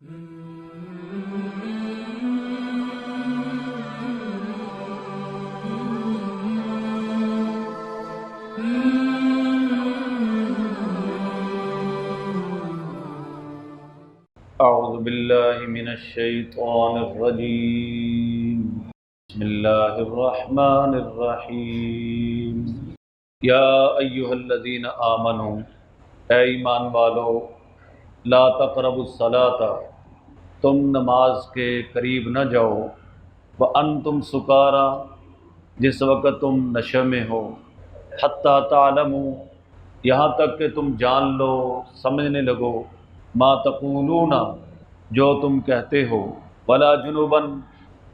اعوذ باللہ من الشیطان الرجیم بسم اللہ الرحمن الرحیم یا ایہا الذین آمنوا اے ایمان والو لا تقربوا الصلاۃ تم نماز کے قریب نہ جاؤ وانتم سکارا جس وقت تم نشے میں ہو حتی تعلموا یہاں تک کہ تم جان لو سمجھنے لگو ما تقولون جو تم کہتے ہو ولا جنوباً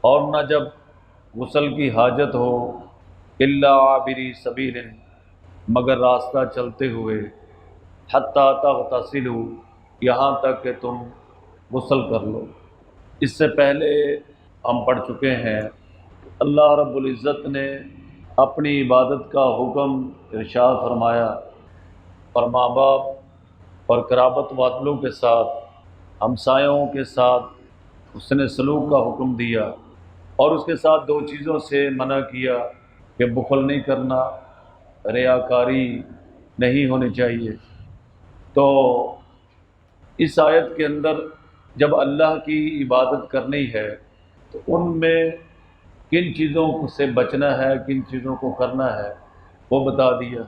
اور نہ جب غسل کی حاجت ہو الا عابری سبیل مگر راستہ چلتے ہوئے حتی تغتسلوا یہاں تک کہ تم غسل کر لو۔ اس سے پہلے ہم پڑھ چکے ہیں اللہ رب العزت نے اپنی عبادت کا حکم ارشاد فرمایا اور ماں باپ اور قرابت والوں کے ساتھ ہمسایوں کے ساتھ اس نے سلوک کا حکم دیا اور اس کے ساتھ دو چیزوں سے منع کیا کہ بخل نہیں کرنا، ریاکاری نہیں ہونی چاہیے۔ تو اس آیت کے اندر جب اللہ کی عبادت کرنی ہے تو ان میں کن چیزوں سے بچنا ہے، کن چیزوں کو کرنا ہے وہ بتا دیا۔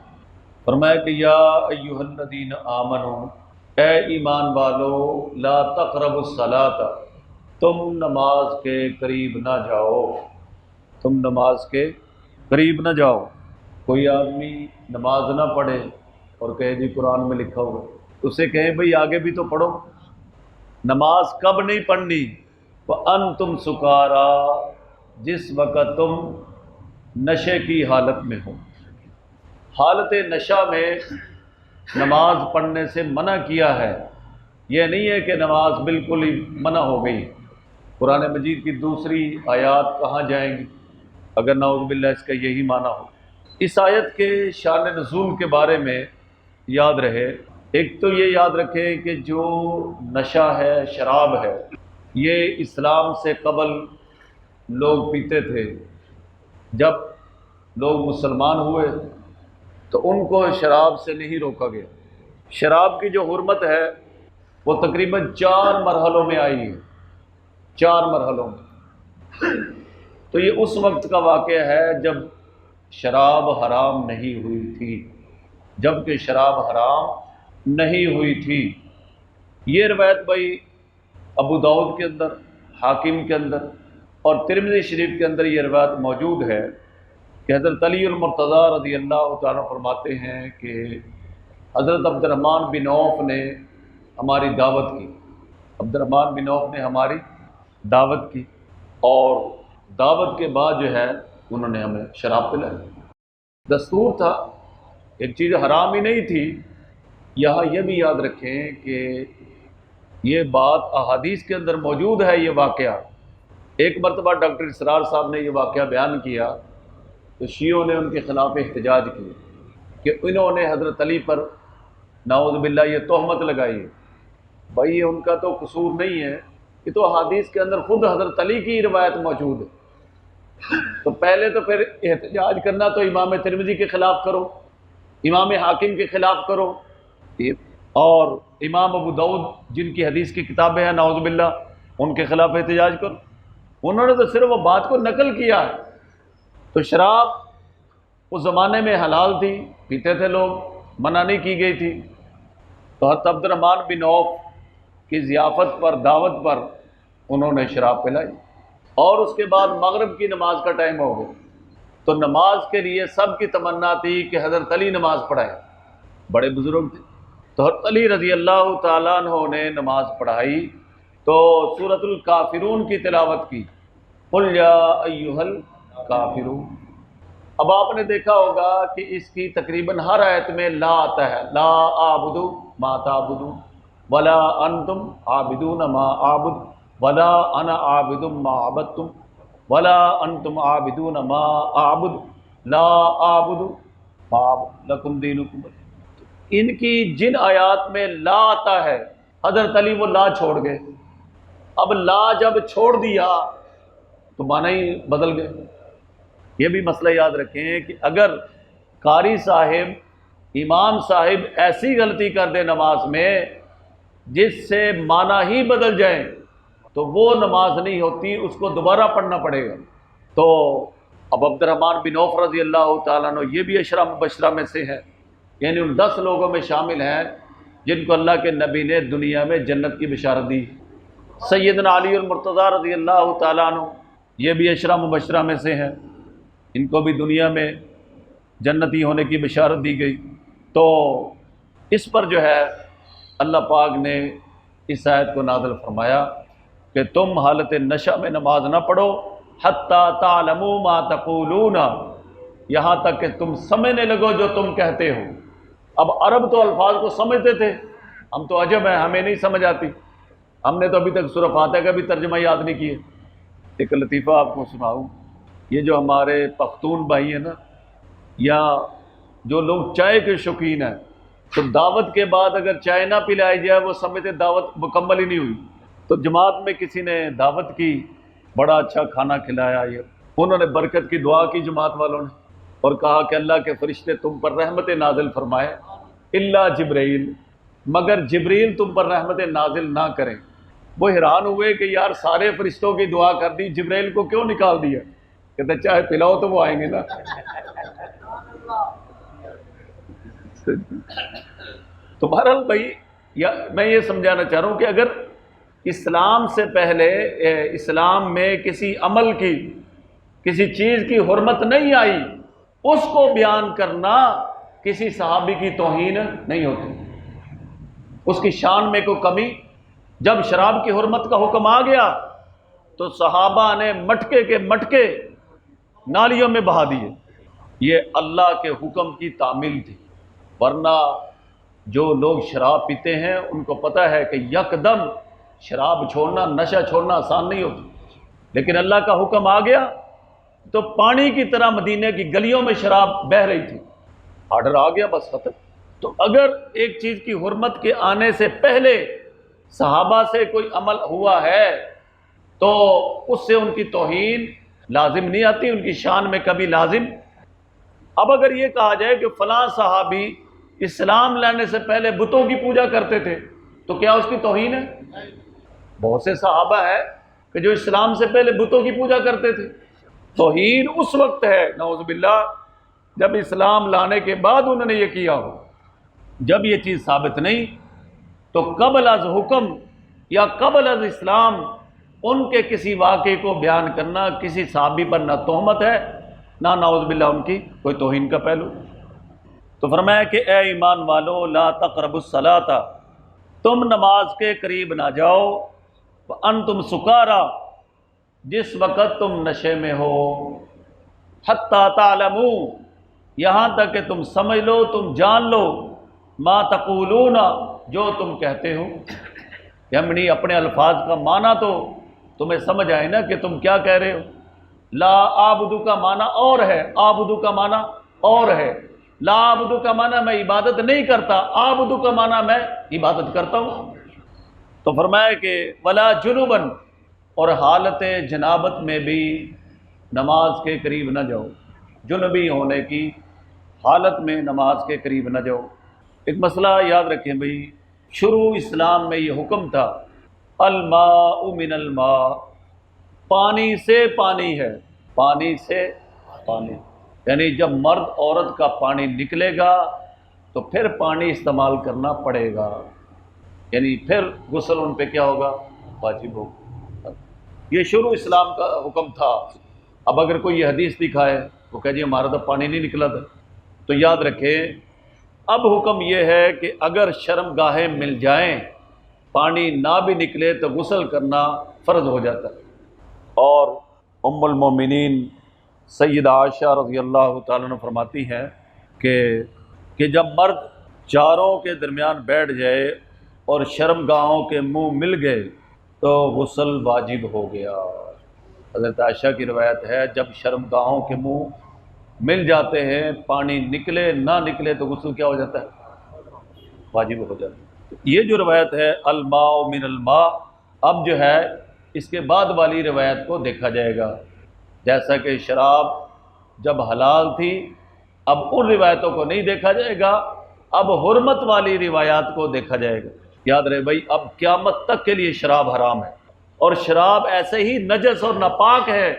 فرمایا کہ یا ایھا الذین آمنوا اے ایمان والو لا تقربوا الصلاۃ تم نماز کے قریب نہ جاؤ، تم نماز کے قریب نہ جاؤ۔ کوئی آدمی نماز نہ پڑھے اور کہے جی قرآن میں لکھا ہوا ہے، اسے کہیں بھئی آگے بھی تو پڑھو۔ نماز کب نہیں پڑھنی؟ وَأَنْتُمْ سُكَارَىٰ جس وقت تم نشے کی حالت میں ہو۔ حالت نشہ میں نماز پڑھنے سے منع کیا ہے، یہ نہیں ہے کہ نماز بالکل ہی منع ہو گئی۔ قرآن مجید کی دوسری آیات کہاں جائیں گی اگر نعوذ باللہ اس کا یہی معنی ہو۔ اس آیت کے شان نزول کے بارے میں یاد رہے، ایک تو یہ یاد رکھیں کہ جو نشہ ہے، شراب ہے، یہ اسلام سے قبل لوگ پیتے تھے۔ جب لوگ مسلمان ہوئے تو ان کو شراب سے نہیں روکا گیا۔ شراب کی جو حرمت ہے وہ تقریباً 4 مرحلوں میں آئی ہے، 4 مرحلوں میں۔ تو یہ اس وقت کا واقعہ ہے جب شراب حرام نہیں ہوئی تھی، جب کہ شراب حرام نہیں ہوئی تھی۔ یہ روایت بھائی ابو داؤد کے اندر، حاکم کے اندر اور ترمذی شریف کے اندر یہ روایت موجود ہے کہ حضرت علی المرتضیٰ رضی اللہ تعالیٰ فرماتے ہیں کہ حضرت عبد الرحمن بن عوف نے ہماری دعوت کی، عبد الرحمن بن عوف نے ہماری دعوت کی اور دعوت کے بعد جو ہے انہوں نے ہمیں شراب پلائی۔ دستور تھا، ایک چیز حرام ہی نہیں تھی۔ یہاں یہ بھی یاد رکھیں کہ یہ بات احادیث کے اندر موجود ہے۔ یہ واقعہ ایک مرتبہ ڈاکٹر اسرار صاحب نے یہ واقعہ بیان کیا تو شیعوں نے ان کے خلاف احتجاج کیا کہ انہوں نے حضرت علی پر نعوذ باللہ یہ تہمت لگائی ہے۔ بھائی یہ ان کا تو قصور نہیں ہے، یہ تو احادیث کے اندر خود حضرت علی کی روایت موجود ہے۔ تو پہلے تو پھر احتجاج کرنا تو امام ترمذی کے خلاف کرو، امام حاکم کے خلاف کرو، اور امام ابو داؤد جن کی حدیث کی کتابیں ہیں نعوذ باللہ ان کے خلاف احتجاج کرو۔ انہوں نے تو صرف وہ بات کو نقل کیا ہے۔ تو شراب اس زمانے میں حلال تھی، پیتے تھے لوگ، منع نہیں کی گئی تھی۔ تو حضرت عبد الرحمن بن عوف کی ضیافت پر، دعوت پر انہوں نے شراب پلائی اور اس کے بعد مغرب کی نماز کا ٹائم ہو گیا۔ تو نماز کے لیے سب کی تمنا تھی کہ حضرت علی نماز پڑھائیں، بڑے بزرگ تھے۔ تو حضرت علی رضی اللہ تعالیٰ عنہ نے نماز پڑھائی تو سورۃ الکافرون کی تلاوت کی، قل یا ایھا الکافرون۔ اب آپ نے دیکھا ہوگا کہ اس کی تقریباً ہر آیت میں لا آتا ہے، لا اعبد ما تعبدون ولا انتم عابدون ما اعبد ولا انا عابد ما عبدتم ولا انتم عابدون ما اعبد لا اعبد ما اعبد لکم دینکم۔ ان کی جن آیات میں لا آتا ہے حضرت علی وہ لا چھوڑ گئے، اب لا جب چھوڑ دیا تو معنی ہی بدل گئے۔ یہ بھی مسئلہ یاد رکھیں کہ اگر قاری صاحب، امام صاحب ایسی غلطی کر دے نماز میں جس سے معنی ہی بدل جائیں تو وہ نماز نہیں ہوتی، اس کو دوبارہ پڑھنا پڑے گا۔ تو اب عبد الرحمن بن عوف رضی اللہ تعالیٰ عنہ یہ بھی عشرہ مبشرہ میں سے ہے، یعنی ان 10 لوگوں میں شامل ہیں جن کو اللہ کے نبی نے دنیا میں جنت کی بشارت دی۔ سیدنا علی المرتضیٰ رضی اللہ تعالیٰ عنہ یہ بھی عشرہ مبشرہ میں سے ہیں، ان کو بھی دنیا میں جنتی ہونے کی بشارت دی گئی۔ تو اس پر جو ہے اللہ پاک نے اس آیت کو نازل فرمایا کہ تم حالت نشہ میں نماز نہ پڑھو حتیٰ تعلموا ما تقولون، یہاں تک کہ تم سمجھنے لگو جو تم کہتے ہو۔ اب عرب تو الفاظ کو سمجھتے تھے، ہم تو عجب ہیں، ہمیں نہیں سمجھ آتی، ہم نے تو ابھی تک سورہ فاتحہ کا بھی ترجمہ یاد نہیں کیے۔ ایک لطیفہ آپ کو سناؤں، یہ جو ہمارے پختون بھائی ہیں نا، یا جو لوگ چائے کے شوقین ہیں، تو دعوت کے بعد اگر چائے نہ پلائی جائے وہ سمجھتے دعوت مکمل ہی نہیں ہوئی۔ تو جماعت میں کسی نے دعوت کی، بڑا اچھا کھانا کھلایا، یہ انہوں نے برکت کی دعا کی جماعت والوں نے، اور کہا کہ اللہ کے فرشتے تم پر رحمت نازل فرمائے الا جبرائیل، مگر جبریل تم پر رحمت نازل نہ کریں۔ وہ حیران ہوئے کہ یار سارے فرشتوں کی دعا کر دی، جبرائیل کو کیوں نکال دیا؟ کہتے چاہے پلاؤ تو وہ آئیں گے نا۔ تو بہرحال بھائی میں یہ سمجھانا چاہ رہا ہوں کہ اگر اسلام سے پہلے اسلام میں کسی عمل کی، کسی چیز کی حرمت نہیں آئی، اس کو بیان کرنا کسی صحابی کی توہین نہیں ہوتی، اس کی شان میں کوئی کمی۔ جب شراب کی حرمت کا حکم آ گیا تو صحابہ نے مٹکے کے مٹکے نالیوں میں بہا دیے، یہ اللہ کے حکم کی تعمیل تھی۔ ورنہ جو لوگ شراب پیتے ہیں ان کو پتہ ہے کہ یکدم شراب چھوڑنا، نشہ چھوڑنا آسان نہیں ہوتا، لیکن اللہ کا حکم آ گیا تو پانی کی طرح مدینے کی گلیوں میں شراب بہہ رہی تھی، آرڈر آ گیا، بس ختم۔ تو اگر ایک چیز کی حرمت کے آنے سے پہلے صحابہ سے کوئی عمل ہوا ہے تو اس سے ان کی توہین لازم نہیں آتی، ان کی شان میں کبھی لازم۔ اب اگر یہ کہا جائے کہ فلاں صحابی اسلام لانے سے پہلے بتوں کی پوجا کرتے تھے تو کیا اس کی توہین ہے؟ بہت سے صحابہ ہیں کہ جو اسلام سے پہلے بتوں کی پوجا کرتے تھے۔ توہین اس وقت ہے نعوذ باللہ جب اسلام لانے کے بعد انہوں نے یہ کیا ہو۔ جب یہ چیز ثابت نہیں تو قبل از حکم یا قبل از اسلام ان کے کسی واقعے کو بیان کرنا کسی صحابی پر نہ تہمت ہے نہ نعوذ باللہ ان کی کوئی توہین کا پہلو۔ تو فرمایا کہ اے ایمان والو لا تقربوا الصلاۃ، تم نماز کے قریب نہ جاؤ، وانتم سکارا، جس وقت تم نشے میں ہو، حتی تعلموا، یہاں تک کہ تم سمجھ لو، تم جان لو، ما تقولون، جو تم کہتے ہو، یعنی اپنے الفاظ کا معنی تو تمہیں سمجھ آئے نا کہ تم کیا کہہ رہے ہو۔ لا اعبدو کا معنی اور ہے، اعبدو کا معنی اور ہے۔ لا اعبدو کا معنی میں عبادت نہیں کرتا، اعبدو کا معنی میں عبادت کرتا ہوں۔ تو فرمایا کہ ولا جنوبا، اور حالت جنابت میں بھی نماز کے قریب نہ جاؤ، جنبی ہونے کی حالت میں نماز کے قریب نہ جاؤ۔ ایک مسئلہ یاد رکھیں بھئی، شروع اسلام میں یہ حکم تھا الماء من الماء، پانی سے پانی ہے، پانی سے پانی، یعنی جب مرد عورت کا پانی نکلے گا تو پھر پانی استعمال کرنا پڑے گا، یعنی پھر غسل ان پہ کیا ہوگا؟ واجب ہوگا۔ یہ شروع اسلام کا حکم تھا۔ اب اگر کوئی یہ حدیث دکھائے وہ کہہ جی ہمارا تو پانی نہیں نکلا تھا، تو یاد رکھیں اب حکم یہ ہے کہ اگر شرم گاہیں مل جائیں، پانی نہ بھی نکلے تو غسل کرنا فرض ہو جاتا ہے۔ اور ام المومنین سیدہ عائشہ رضی اللہ تعالیٰ عنہ فرماتی ہیں کہ جب مرد چاروں کے درمیان بیٹھ جائے اور شرم گاہوں کے منہ مل گئے تو غسل واجب ہو گیا۔ حضرت عائشہ کی روایت ہے جب شرم گاہوں کے منہ مل جاتے ہیں، پانی نکلے نہ نکلے تو غسل کیا ہو جاتا ہے؟ واجب ہو جاتا ہے۔ یہ جو روایت ہے الماء من الماء، اب جو ہے اس کے بعد والی روایت کو دیکھا جائے گا، جیسا کہ شراب جب حلال تھی، اب ان روایتوں کو نہیں دیکھا جائے گا، اب حرمت والی روایات کو دیکھا جائے گا۔ یاد رہے بھائی، اب قیامت تک کے لیے شراب حرام ہے، اور شراب ایسے ہی نجس اور ناپاک ہے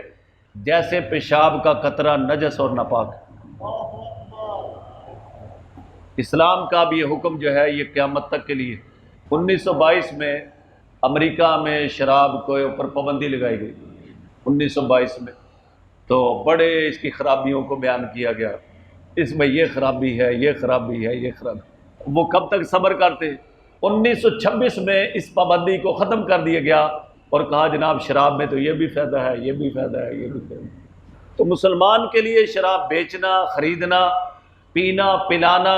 جیسے پیشاب کا قطرہ نجس اور ناپاک ہے۔ اسلام کا بھی یہ حکم جو ہے یہ قیامت تک کے لیے۔ 1922 میں امریکہ میں شراب کے اوپر پابندی لگائی گئی، 1922 میں، تو بڑے اس کی خرابیوں کو بیان کیا گیا، اس میں یہ خرابی ہے، یہ خرابی ہے، یہ خرابی۔ وہ کب تک صبر کرتے؟ 1926 میں اس پابندی کو ختم کر دیا گیا اور کہا جناب شراب میں تو یہ بھی فائدہ ہے، یہ بھی فائدہ ہے، یہ بھی فائدہ ہے۔ تو مسلمان کے لیے شراب بیچنا، خریدنا، پینا، پلانا،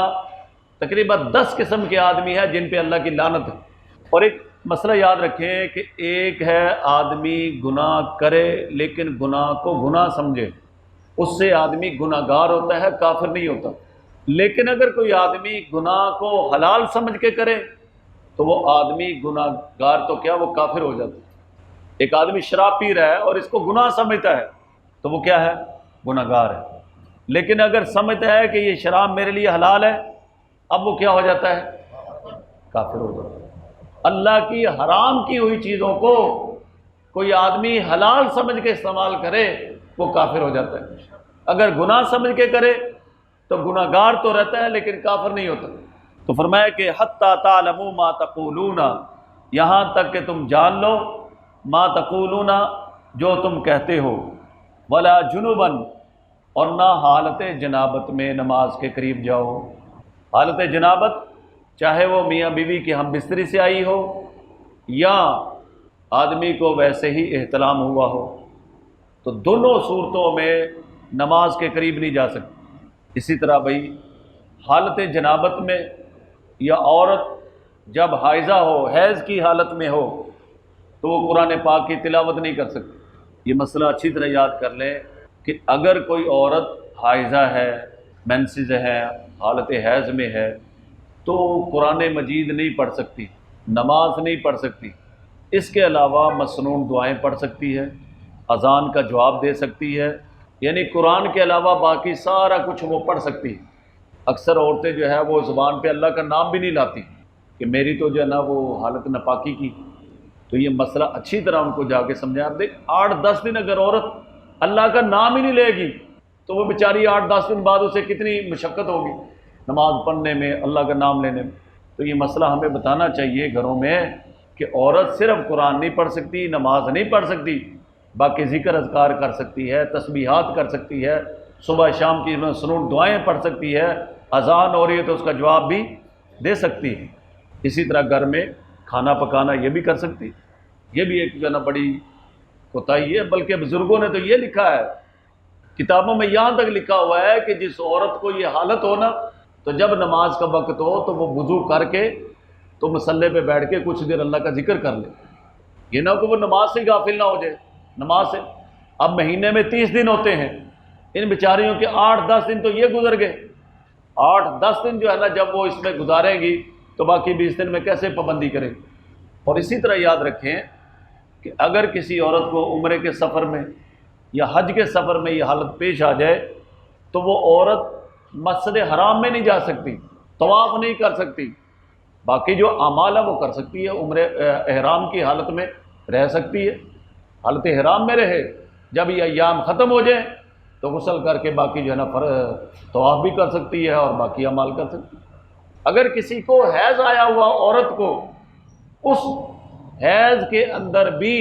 تقریباً 10 قسم کے آدمی ہیں جن پہ اللہ کی لعنت ہے۔ اور ایک مسئلہ یاد رکھیں کہ ایک ہے آدمی گناہ کرے لیکن گناہ کو گناہ سمجھے، اس سے آدمی گناہ گار ہوتا ہے، کافر نہیں ہوتا۔ لیکن اگر کوئی آدمی گناہ کو حلال سمجھ کے کرے تو وہ آدمی گناہ گار تو کیا، وہ کافر ہو جاتا ہے۔ ایک آدمی شراب پی رہا ہے اور اس کو گناہ سمجھتا ہے تو وہ کیا ہے، گناہ گار ہے۔ لیکن اگر سمجھتا ہے کہ یہ شراب میرے لیے حلال ہے، اب وہ کیا ہو جاتا ہے، کافر ہو جاتا ہے۔ اللہ کی حرام کی ہوئی چیزوں کو کوئی آدمی حلال سمجھ کے استعمال کرے وہ کافر ہو جاتا ہے۔ اگر گناہ سمجھ کے کرے تو گناہ گار تو رہتا ہے لیکن کافر نہیں ہوتا۔ تو فرمایا کہ حتی تعلموا ما تقولون، یہاں تک کہ تم جان لو، ما تقولون، جو تم کہتے ہو، ولا جنبا، اور نہ حالت جنابت میں نماز کے قریب جاؤ۔ حالت جنابت چاہے وہ میاں بیوی کی ہم بستری سے آئی ہو یا آدمی کو ویسے ہی احتلام ہوا ہو، تو دونوں صورتوں میں نماز کے قریب نہیں جا سکتی۔ اسی طرح بھائی حالت جنابت میں یا عورت جب حائضہ ہو، حیض کی حالت میں ہو، تو وہ قرآن پاک کی تلاوت نہیں کر سکتی۔ یہ مسئلہ اچھی طرح یاد کر لیں کہ اگر کوئی عورت حائضہ ہے، مینسز ہے، حالت حیض میں ہے، تو قرآن مجید نہیں پڑھ سکتی، نماز نہیں پڑھ سکتی۔ اس کے علاوہ مسنون دعائیں پڑھ سکتی ہے، اذان کا جواب دے سکتی ہے، یعنی قرآن کے علاوہ باقی سارا کچھ وہ پڑھ سکتی ہے۔ اکثر عورتیں جو ہے وہ زبان پہ اللہ کا نام بھی نہیں لاتی کہ میری تو جو ہے نا وہ حالت ناپاکی کی، تو یہ مسئلہ اچھی طرح ان کو جا کے سمجھائیں۔ آپ دیکھ 8-10 دن اگر عورت اللہ کا نام ہی نہیں لے گی تو وہ بیچاری 8-10 دن بعد اسے کتنی مشقت ہوگی نماز پڑھنے میں، اللہ کا نام لینے میں۔ تو یہ مسئلہ ہمیں بتانا چاہیے گھروں میں کہ عورت صرف قرآن نہیں پڑھ سکتی، نماز نہیں پڑھ سکتی، باقی ذکر اذکار کر سکتی ہے، تسبیحات کر سکتی ہے، صبح شام کی مسنون دعائیں پڑھ سکتی ہے، اذان ہو رہی ہے تو اس کا جواب بھی دے سکتی ہے۔ اسی طرح گھر میں کھانا پکانا یہ بھی کر سکتی۔ یہ بھی ایک جو ہے نا بڑی کوتاہی ہے، بلکہ بزرگوں نے تو یہ لکھا ہے، کتابوں میں یہاں تک لکھا ہوا ہے کہ جس عورت کو یہ حالت ہو نا، تو جب نماز کا وقت ہو تو وہ وضو کر کے تو مصلی پہ بیٹھ کے کچھ دیر اللہ کا ذکر کر لے، یہ نہ کہ وہ نماز سے غافل نہ ہو جائے۔ نماز سے اب مہینے میں 30 دن ہوتے ہیں، ان بیچاریوں کے 8-10 دن تو یہ گزر گئے۔ 8-10 دن جو ہے نا جب وہ اس میں گزاریں گی تو باقی 20 دن میں کیسے پابندی کریں گی۔ اور اسی طرح یاد رکھیں کہ اگر کسی عورت کو عمرے کے سفر میں یا حج کے سفر میں یہ حالت پیش آ جائے تو وہ عورت مسجد حرام میں نہیں جا سکتی، طواف نہیں کر سکتی، باقی جو اعمال ہے وہ کر سکتی ہے۔ عمرے احرام کی حالت میں رہ سکتی ہے، حالت احرام میں رہے، جب یہ ایام ختم ہو جائیں تو غسل کر کے باقی جو ہے نا طواف بھی کر سکتی ہے اور باقی اعمال کر سکتی ہے۔ اگر کسی کو حیض آیا ہوا عورت کو اس حیض کے اندر بھی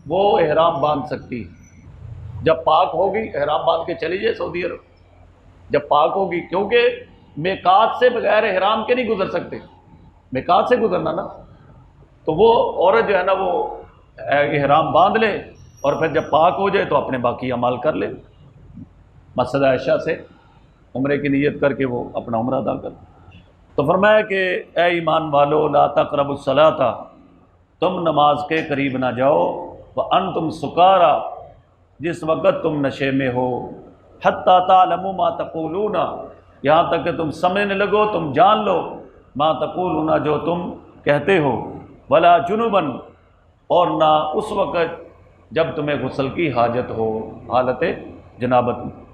وہ احرام باندھ سکتی ہے، جب پاک ہوگی احرام باندھ کے چلی جائے سعودی عرب، جب پاک ہوگی، کیونکہ میقات سے بغیر احرام کے نہیں گزر سکتے، میقات سے گزرنا نا، تو وہ عورت جو ہے نا وہ احرام باندھ لے اور پھر جب پاک ہو جائے تو اپنے باقی اعمال کر لے، مسجد عائشہ سے عمرے کی نیت کر کے وہ اپنا عمرہ ادا کر۔ تو فرمایا کہ اے ایمان والو لا تقربوا الصلاۃ، تم نماز کے قریب نہ جاؤ، وانتم سکارا، جس وقت تم نشے میں ہو، حتی تعلموا ما تقولون، یہاں تک کہ تم سمجھنے لگو، تم جان لو، ما تقولون، جو تم کہتے ہو، ولا جنبا، اور نہ اس وقت جب تمہیں غسل کی حاجت ہو، حالت جنابت میں۔